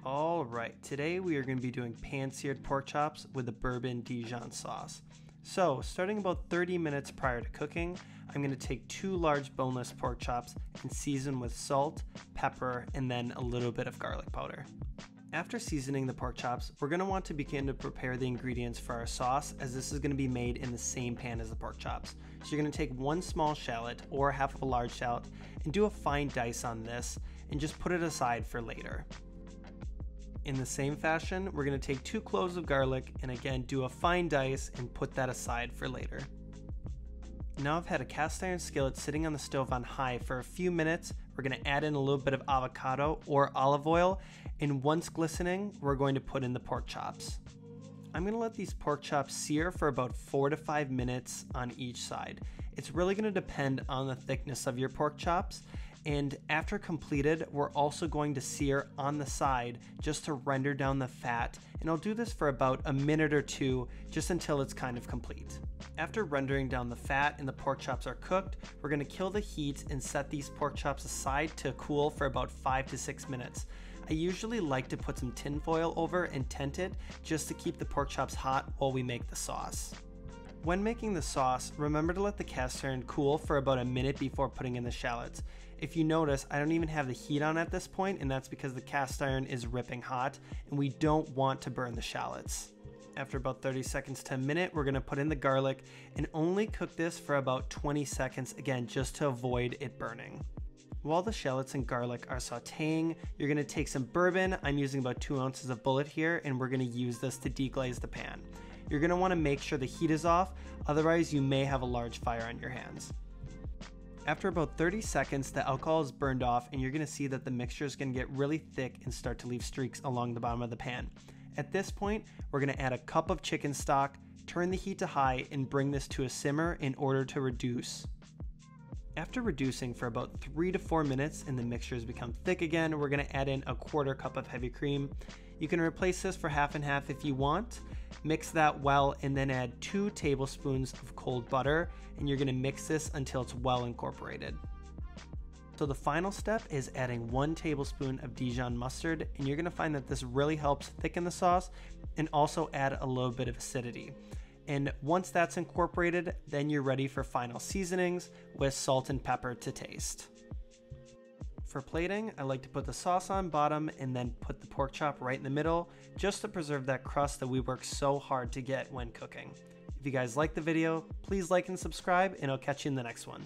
Alright, today we are going to be doing pan-seared pork chops with the Bourbon Dijon sauce. So, starting about 30 minutes prior to cooking, I'm going to take 2 large boneless pork chops and season with salt, pepper, and then a little bit of garlic powder. After seasoning the pork chops, we're going to want to begin to prepare the ingredients for our sauce, as this is going to be made in the same pan as the pork chops. So you're going to take 1 small shallot or half of a large shallot and do a fine dice on this and just put it aside for later. In the same fashion, we're going to take 2 cloves of garlic and again do a fine dice and put that aside for later. Now I've had a cast iron skillet sitting on the stove on high for a few minutes. We're going to add in a little bit of avocado or olive oil, and once glistening, we're going to put in the pork chops. I'm going to let these pork chops sear for about 4 to 5 minutes on each side. It's really going to depend on the thickness of your pork chops. And after completed, we're also going to sear on the side just to render down the fat, and I'll do this for about a minute or 2 just until it's kind of complete. After rendering down the fat and the pork chops are cooked, we're going to kill the heat and set these pork chops aside to cool for about 5 to 6 minutes. I usually like to put some tin foil over and tent it just to keep the pork chops hot while we make the sauce. When making the sauce, remember to let the cast iron cool for about a minute before putting in the shallots. If you notice, I don't even have the heat on at this point, and that's because the cast iron is ripping hot and we don't want to burn the shallots. After about 30 seconds to a minute, we're going to put in the garlic and only cook this for about 20 seconds, again just to avoid it burning. While the shallots and garlic are sauteing, you're going to take some bourbon. I'm using about 2 ounces of bullet here, and we're going to use this to deglaze the pan. You're going to want to make sure the heat is off, otherwise you may have a large fire on your hands. After about 30 seconds, the alcohol is burned off, and you're going to see that the mixture is going to get really thick and start to leave streaks along the bottom of the pan. At this point, we're going to add a cup of chicken stock, turn the heat to high, and bring this to a simmer in order to reduce. After reducing for about 3 to 4 minutes and the mixture has become thick again, we're going to add in a 1/4 cup of heavy cream. You can replace this for half and half if you want. Mix that well and then add 2 tablespoons of cold butter, and you're going to mix this until it's well incorporated. So the final step is adding 1 tablespoon of Dijon mustard, and you're going to find that this really helps thicken the sauce and also add a little bit of acidity. And once that's incorporated, then you're ready for final seasonings with salt and pepper to taste. For plating, I like to put the sauce on bottom and then put the pork chop right in the middle, just to preserve that crust that we work so hard to get when cooking. If you guys like the video, please like and subscribe, and I'll catch you in the next one.